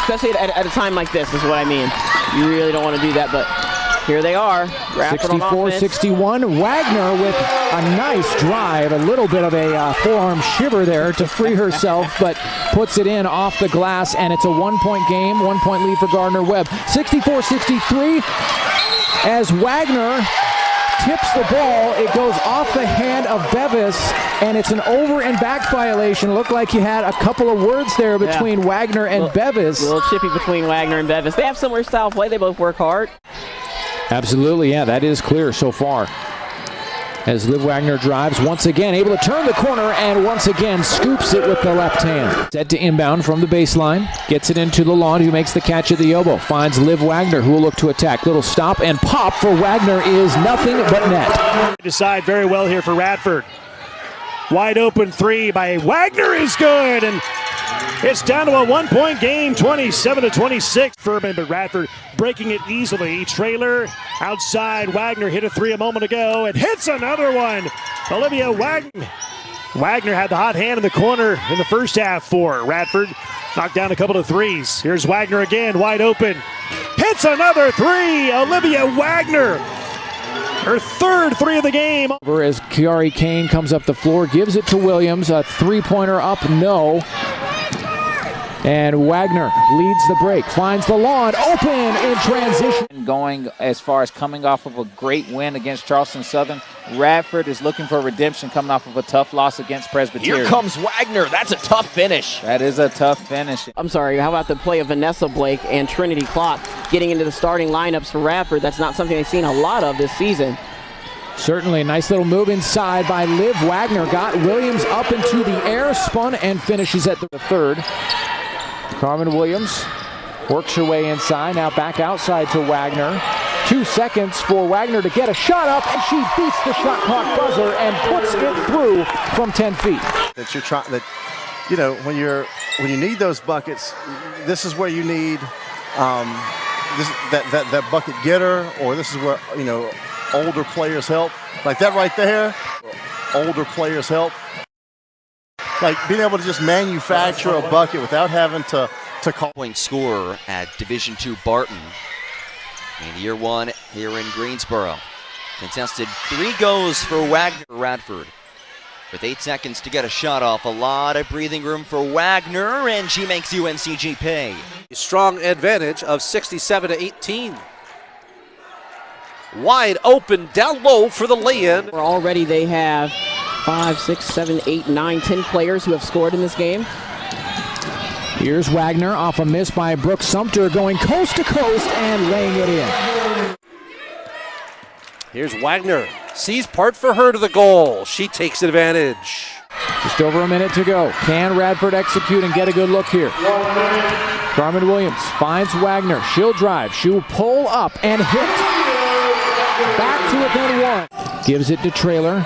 especially at a time like this is what I mean. You really don't want to do that, but here they are. 64-61. Wagner with a nice drive. A little bit of a forearm shiver there to free herself, but puts it in off the glass, and it's a one-point game. 1-point lead for Gardner-Webb. 64-63 as Wagner tips the ball. It goes off the hand of Bevis, and it's an over and back violation. Looked like you had a couple of words there between Wagner and Bevis. A little chippy between Wagner and Bevis. They have similar style play. They both work hard. Absolutely, yeah, that is clear so far. As Liv Wagner drives, once again able to turn the corner and once again scoops it with the left hand. Set to inbound from the baseline, gets it into Lalonde, who makes the catch at the elbow. Finds Liv Wagner, who will look to attack. Little stop and pop for Wagner is nothing but net. Decide very well here for Radford. Wide open three by Wagner is good, and it's down to a one-point game, 27-26. Furman, but Radford breaking it easily. Trailer outside. Wagner hit a three a moment ago and hits another one. Olivia Wagner. Wagner had the hot hand in the corner in the first half for Radford. Knocked down a couple of threes. Here's Wagner again, wide open. Hits another three. Olivia Wagner. Her third three of the game. As Kiari Kane comes up the floor, gives it to Williams. A three-pointer up, no. And Wagner leads the break, finds Lalonde open in transition. Going as far as coming off of a great win against Charleston Southern, Radford is looking for redemption coming off of a tough loss against Presbyterian. Here comes Wagner. That's a tough finish. That is a tough finish. I'm sorry, how about the play of Vanessa Blake and Trinity Clock getting into the starting lineups for Radford? That's not something they've seen a lot of this season. Certainly a nice little move inside by Liv Wagner. Got Williams up into the air, spun and finishes at the third. Carmen Williams works her way inside, now back outside to Wagner. 2 seconds for Wagner to get a shot up, and she beats the shot clock buzzer and puts it through from 10 feet. That you're trying, that you know, when you need those buckets, this is where you need that bucket getter, or this is where, you know, older players help. Like that right there, older players help. Like being able to just manufacture a bucket without having to call. Point scorer at Division II Barton in year one here in Greensboro. Contested three goes for Wagner Radford. With 8 seconds to get a shot off, a lot of breathing room for Wagner, and she makes UNCG pay. A strong advantage of 67-18. Wide open, down low for the lay-in. Already they have 5, 6, 7, 8, 9, 10 players who have scored in this game. Here's Wagner off a miss by Brooke Sumter, going coast to coast and laying it in. Here's Wagner. Sees part for her to the goal. She takes advantage. Just over a minute to go. Can Radford execute and get a good look here? Carmen Williams finds Wagner. She'll drive. She'll pull up and hit. Back to within one. Gives it to Trailer.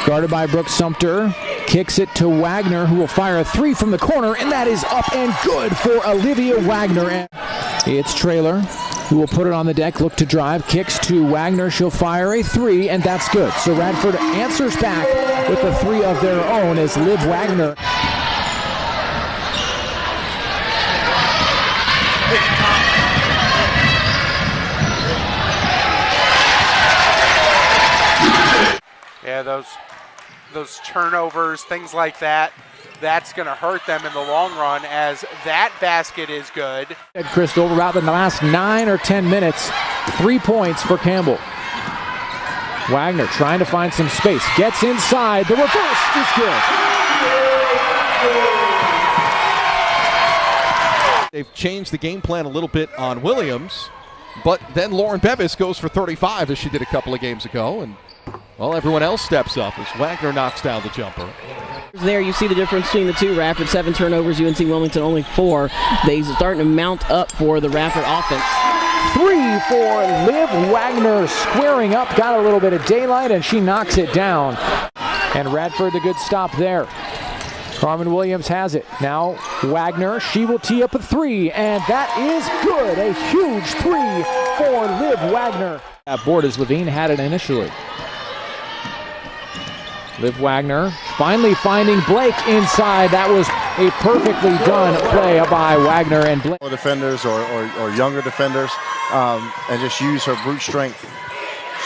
Guarded by Brooke Sumter. Kicks it to Wagner, who will fire a three from the corner, and that is up and good for Olivia Wagner. It's Trailer, who will put it on the deck, look to drive, kicks to Wagner. She'll fire a three, and that's good. So Radford answers back with a three of their own as Liv Wagner. Yeah, those turnovers, things like that, that's going to hurt them in the long run, as that basket is good. Crystal, about in the last 9 or 10 minutes, 3 points for Campbell. Wagner trying to find some space, gets inside, the reverse is good. They've changed the game plan a little bit on Williams, but then Lauren Bevis goes for 35 as she did a couple of games ago, and well, everyone else steps up as Wagner knocks down the jumper. There you see the difference between the two. Radford 7 turnovers, UNC Wilmington only 4. They're starting to mount up for the Radford offense. 3 for Liv Wagner, squaring up, got a little bit of daylight, and she knocks it down. And Radford, the good stop there. Carmen Williams has it. Now Wagner, she will tee up a three, and that is good. A huge three for Liv Wagner. That board as Levine had it initially. Liv Wagner finally finding Blake inside. That was A perfectly done play by Wagner and Blake. Defenders or younger defenders, and just use her brute strength.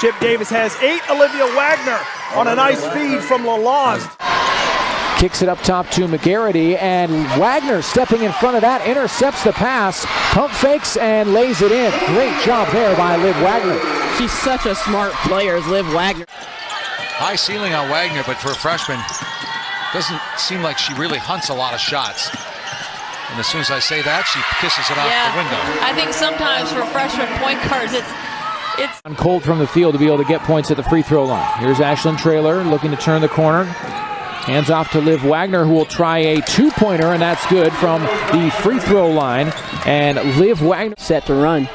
Chip Davis has 8. Olivia Wagner on a nice feed from Lalonde. Kicks it up top to McGarity, and Wagner stepping in front of that, intercepts the pass, pump fakes, and lays it in. Great job there by Liv Wagner. She's such a smart player, Liv Wagner. High ceiling on Wagner, but for a freshman, doesn't seem like she really hunts a lot of shots. And as soon as I say that, she kisses it out the window. I think sometimes for freshman point guards, it's cold from the field to be able to get points at the free throw line. Here's Ashlyn Traylor looking to turn the corner. Hands off to Liv Wagner, who will try a two-pointer, and that's good from the free throw line. And Liv Wagner set to run.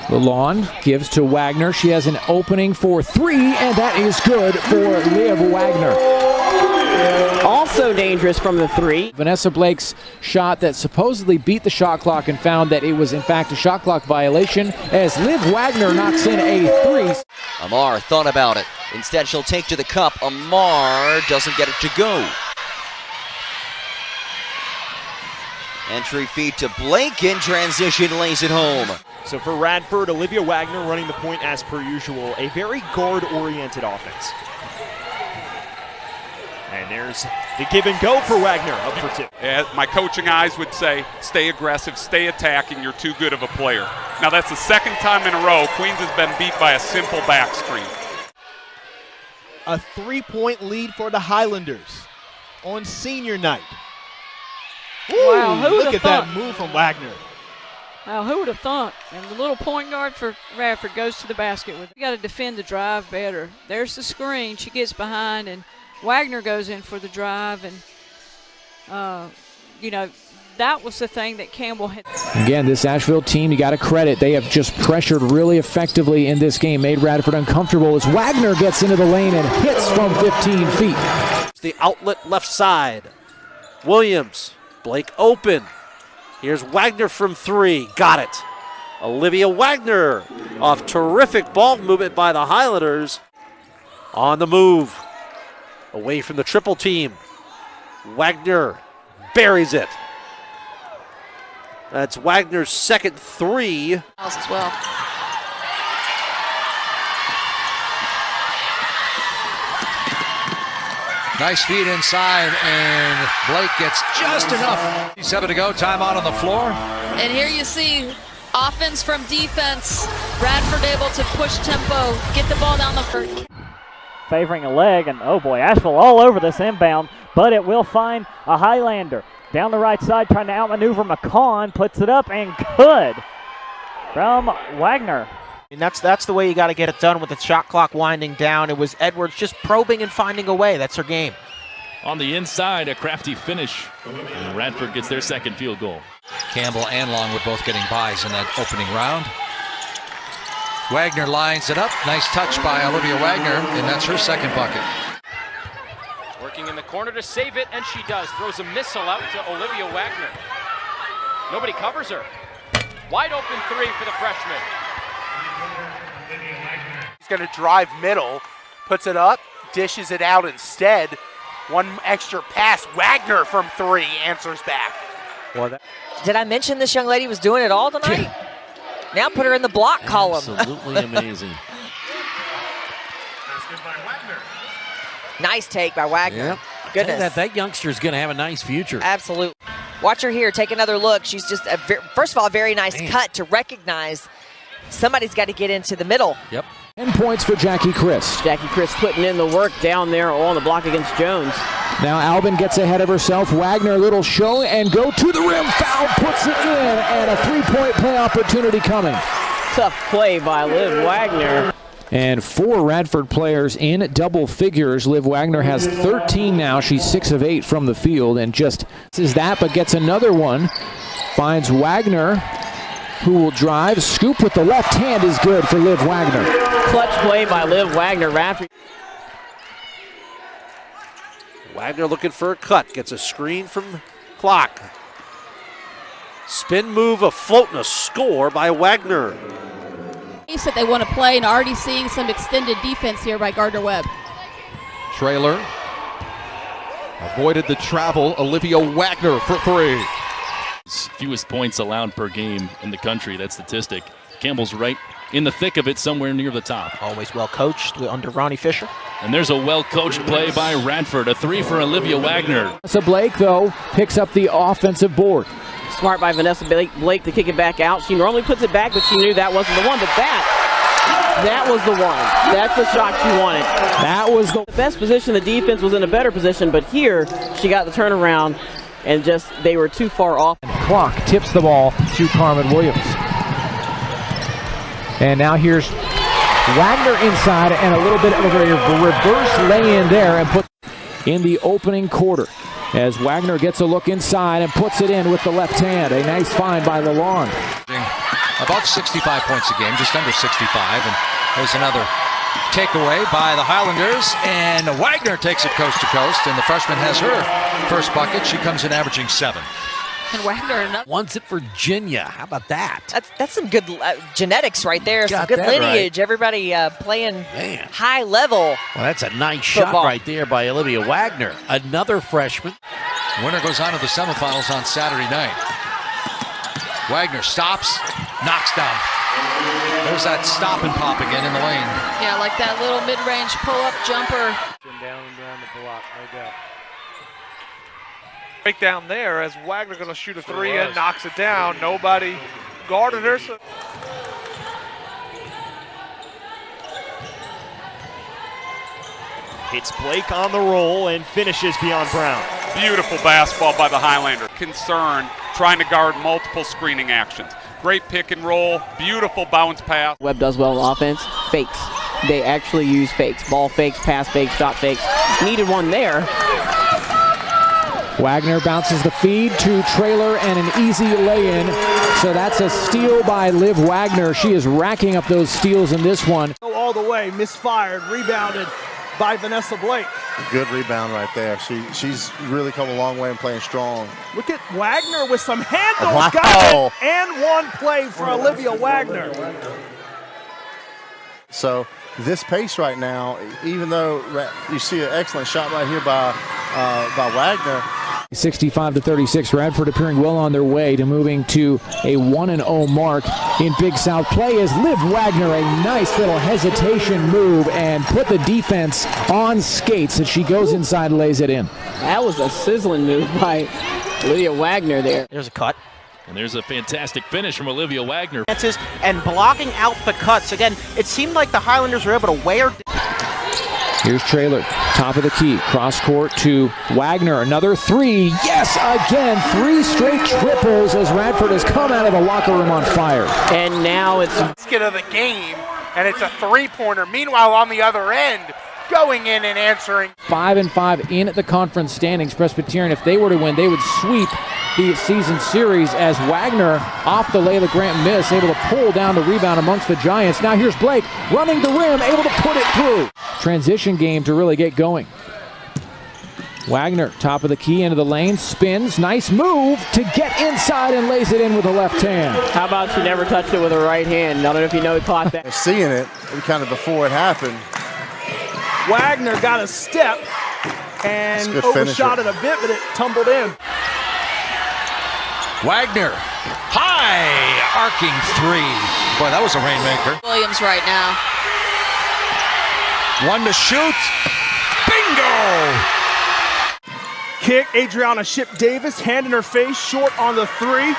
Lalonde gives to Wagner. She has an opening for 3, and that is good for Liv Wagner. Also dangerous from the 3. Vanessa Blake's shot that supposedly beat the shot clock and found that it was in fact a shot clock violation as Liv Wagner knocks in a 3. Amar thought about it. Instead, she'll take to the cup. Amar doesn't get it to go. Entry feed to Blake in transition, lays it home. So for Radford, Olivia Wagner running the point as per usual. A very guard-oriented offense. And there's the give and go for Wagner, up for 2. My coaching eyes would say, stay aggressive, stay attacking, you're too good of a player. Now that's the second time in a row Queens has been beat by a simple back screen. A 3-point lead for the Highlanders on senior night. Woo, wow, who look would at have thought? That move from Wagner. Wow, who would have thought? And the little point guard for Radford goes to the basket with it. You got to defend the drive better. There's the screen. She gets behind, and Wagner goes in for the drive, and that was the thing that Campbell had. Again, this Asheville team, you got to credit. They have just pressured really effectively in this game, made Radford uncomfortable as Wagner gets into the lane and hits from 15 feet. The outlet left side. Williams, Blake open. Here's Wagner from 3, got it. Olivia Wagner off terrific ball movement by the Highlanders. On the move, away from the triple team. Wagner buries it. That's Wagner's second 3. As well. Nice feed inside, and Blake gets just enough. 7 to go, timeout on the floor. And here you see offense from defense. Radford able to push tempo, get the ball down the court. Favoring a leg, and oh boy, Asheville all over this inbound, but it will find a Highlander. Down the right side, trying to outmaneuver McCawn, puts it up, and good from Wagner. And that's the way you got to get it done with the shot clock winding down. It was Edwards just probing and finding a way. That's her game. On the inside, a crafty finish. And Radford gets their second field goal. Campbell and Longwood both getting buys in that opening round. Wagner lines it up. Nice touch by Olivia Wagner, and that's her second bucket. Working in the corner to save it, and she does. Throws a missile out to Olivia Wagner. Nobody covers her. Wide open 3 for the freshman. He's going to drive middle, puts it up, dishes it out instead. One extra pass. Wagner from 3 answers back. Did I mention this young lady was doing it all tonight? Now put her in the block column. Absolutely amazing. Nice take by Wagner. Yep. Goodness. That youngster's going to have a nice future. Absolutely. Watch her here. Take another look. She's just, first of all, a very nice cut to recognize somebody's got to get into the middle. Yep. 10 points for Jackie Christ. Jackie Christ putting in the work down there on the block against Jones. Now Albin gets ahead of herself. Wagner, a little show and go to the rim. Foul, puts it in, and a 3-point play opportunity coming. Tough play by Liv Wagner. And 4 Radford players in double figures. Liv Wagner has 13 now. She's 6 of 8 from the field and just misses that, but gets another one. Finds Wagner, who will drive. Scoop with the left hand is good for Liv Wagner. Clutch play by Liv Wagner. Radford. Wagner looking for a cut. Gets a screen from Clock. Spin move, a float, and a score by Wagner. That they want to play, and already seeing some extended defense here by Gardner-Webb. Traylor Avoided the travel. Olivia Wagner for three. Fewest points allowed per game in the country, that statistic. Campbell's right in the thick of it, somewhere near the top. Always well coached under Ronnie Fisher. And there's a well-coached play by Radford. A three for Olivia Wagner. So Blake, though, picks up the offensive board. Smart by Vanessa Blake to kick it back out. She normally puts it back, but she knew that wasn't the one. But that was the one. That's the shot she wanted. That was the best position. The defense was in a better position, but here she got the turnaround, and just they were too far off. Clock tips the ball to Carmen Williams. And now here's Wagner inside, and a little bit of a reverse lay-in there, and put in the opening quarter as Wagner gets a look inside and puts it in with the left hand. A nice find by Lalonde. About 65 points a game, just under 65, and there's another takeaway by the Highlanders, and Wagner takes it coast to coast, and the freshman has her first bucket. She comes in averaging 7. And Wagner wants it for Virginia. How about that? That's some good genetics right there. Some good lineage. Right. Everybody playing high level. Well, that's a nice shot right there by Olivia Wagner. Another freshman. Winner goes on to the semifinals on Saturday night. Wagner stops, knocks down. There's that stop and pop again in the lane. Yeah, like that little mid-range pull-up jumper. Down the block, no doubt. Break down there as Wagner going to shoot a three and knocks it down. Nobody guarded her. So. Hits Blake on the roll and finishes beyond Brown. Beautiful basketball by the Highlander. Concern trying to guard multiple screening actions. Great pick and roll, beautiful bounce pass. Webb does well on offense. Fakes. They actually use fakes. Ball fakes, pass fakes, shot fakes. Needed one there. Wagner bounces the feed to Traylor and an easy lay-in. So that's a steal by Liv Wagner. She is racking up those steals in this one. All the way, misfired, rebounded by Vanessa Blake. Good rebound right there. She's really come a long way in playing strong. Look at Wagner with some handles. Wow. Got it. And one play for Olivia Wagner. So this pace right now, even though you see an excellent shot right here by Wagner. 65-36, Radford appearing well on their way to moving to a 1-0 mark in Big South play as Liv Wagner, a nice little hesitation move and put the defense on skates as she goes inside and lays it in. That was a sizzling move by Olivia Wagner there. There's a cut. And there's a fantastic finish from Olivia Wagner. And blocking out the cuts. Again, it seemed like the Highlanders were able to wear. Here's Traylor, top of the key, cross court to Wagner, another three, yes, again, 3 straight triples as Radford has come out of the locker room on fire. And now it's basket of the game, and it's a three-pointer. Meanwhile, on the other end, going in and answering. 5-5 in the conference standings. Presbyterian, if they were to win, they would sweep the season series as Wagner off the Layla Grant miss, able to pull down the rebound amongst the Giants. Now here's Blake running the rim, able to put it through. Transition game to really get going. Wagner, top of the key, into the lane, spins, nice move to get inside and lays it in with the left hand. How about she never touched it with her right hand? I don't know if you know, he caught that. Seeing it kind of before it happened. Wagner got a step and overshot it a bit, but it tumbled in. Wagner, high, arcing three. Boy, that was a rainmaker. Williams right now. One to shoot. Bingo! Kick, Adriana Ship Davis, hand in her face, short on the three.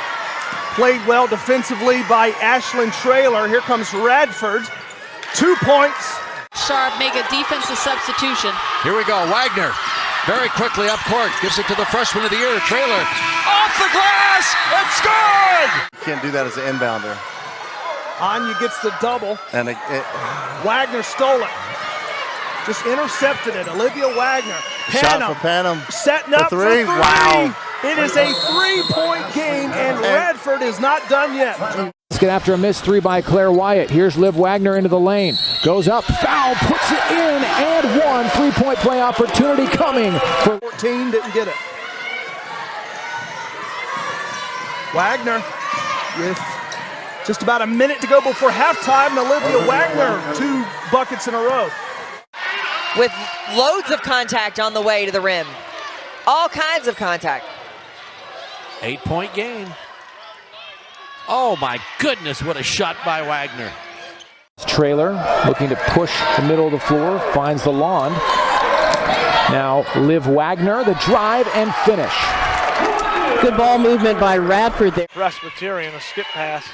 Played well defensively by Ashlyn Traylor. Here comes Radford. 2 points. Sharp make a defensive substitution. Here we go, Wagner. Very quickly up court, gives it to the freshman of the year, Traylor. Off the glass, it's good! Can't do that as an inbounder. Anya gets the double. And Wagner stole it. Just intercepted it. Olivia Wagner. Shot for Panam. Setting up for three. Wow. It is a 3-point game, and Radford is not done yet. Let's get after a missed three by Claire Wyatt. Here's Liv Wagner into the lane. Goes up, foul, puts it in, and one 3-point play opportunity coming. For 14, didn't get it. Wagner with just about a minute to go before halftime. And Olivia Wagner, 2 buckets in a row. With loads of contact on the way to the rim. All kinds of contact. 8-point game. Oh my goodness, what a shot by Wagner. Trailer looking to push the middle of the floor, finds the lawn. Now Liv Wagner, the drive and finish. Good ball movement by Radford there. Presbyterian, a skip pass.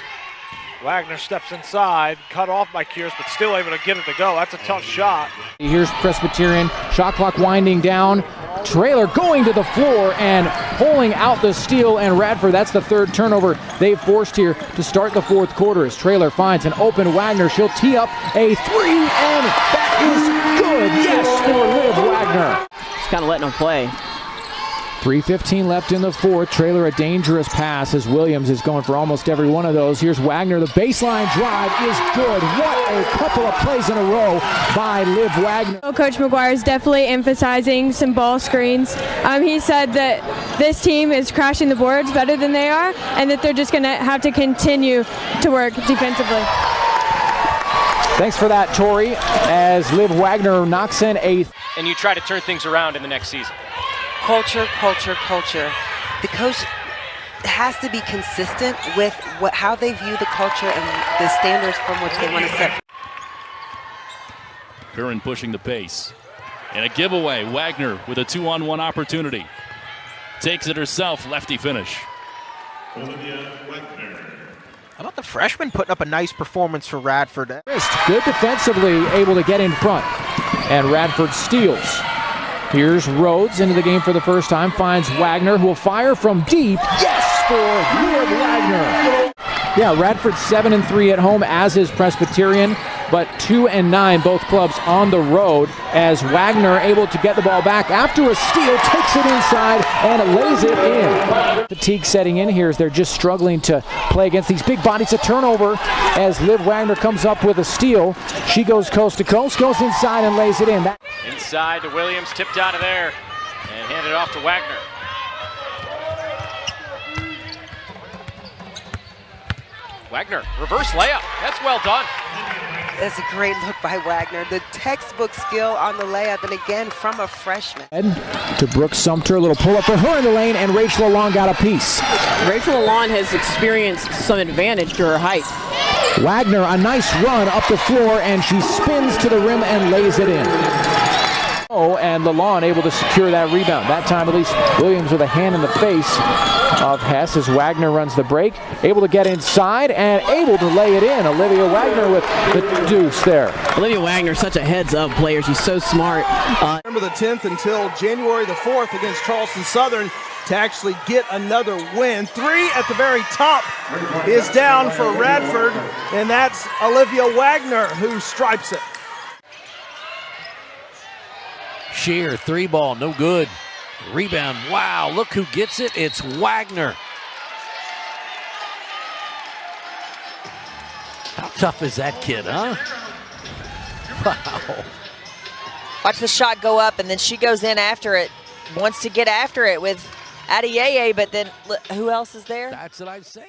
Wagner steps inside, cut off by Kears, but still able to get it to go. That's a tough shot. Here's Presbyterian, shot clock winding down. Trailer going to the floor and pulling out the steal, and Radford, that's the third turnover they've forced here to start the fourth quarter as Trailer finds an open Wagner. She'll tee up a three, and that is good. Yes, for Liv Wagner. Just kind of letting them play. 3:15 left in the fourth. Trailer a dangerous pass as Williams is going for almost every one of those. Here's Wagner. The baseline drive is good. What a couple of plays in a row by Liv Wagner. Coach McGuire is definitely emphasizing some ball screens. He said that this team is crashing the boards better than they are, and that they're just going to have to continue to work defensively. Thanks for that, Tori, as Liv Wagner knocks in a... And you try to turn things around in the next season. Culture, culture, culture. The coach has to be consistent with how they view the culture and the standards from which they want to set. Curran pushing the pace. And a giveaway. Wagner with a 2-on-1 opportunity. Takes it herself. Lefty finish. Olivia Wagner. How about the freshman putting up a nice performance for Radford? Good defensively, able to get in front. And Radford steals. Here's Rhodes into the game for the first time, finds Wagner, who will fire from deep. Yes, for Liv Wagner. Yeah, Radford 7-3 at home, as is Presbyterian, but 2-9 both clubs on the road, as Wagner able to get the ball back after a steal, takes it inside and lays it in. Fatigue setting in here as they're just struggling to play against these big bodies. A turnover as Liv Wagner comes up with a steal. She goes coast to coast, goes inside and lays it in. Inside to Williams, tipped out of there, and handed off to Wagner. Wagner, reverse layup. That's well done. That's a great look by Wagner. The textbook skill on the layup, and again from a freshman. To Brooke Sumter, a little pull up for her in the lane, and Rachel Alon got a piece. Rachel Alon has experienced some advantage to her height. Wagner, a nice run up the floor, and she spins to the rim and lays it in. Oh, and Lalonde able to secure that rebound. That time, at least, Williams with a hand in the face of Hess as Wagner runs the break. Able to get inside and able to lay it in. Olivia Wagner with the deuce there. Olivia Wagner, such a heads-up player. She's so smart. Remember the 10th until January the 4th against Charleston Southern to actually get another win. 3 at the very top is down for Radford, and that's Olivia Wagner who stripes it. Sheer, 3-ball, no good. Rebound, wow, look who gets it. It's Wagner. How tough is that kid, huh? Wow. Watch the shot go up, and then she goes in after it. Wants to get after it with Adeyeye, but then who else is there? That's what I'm saying.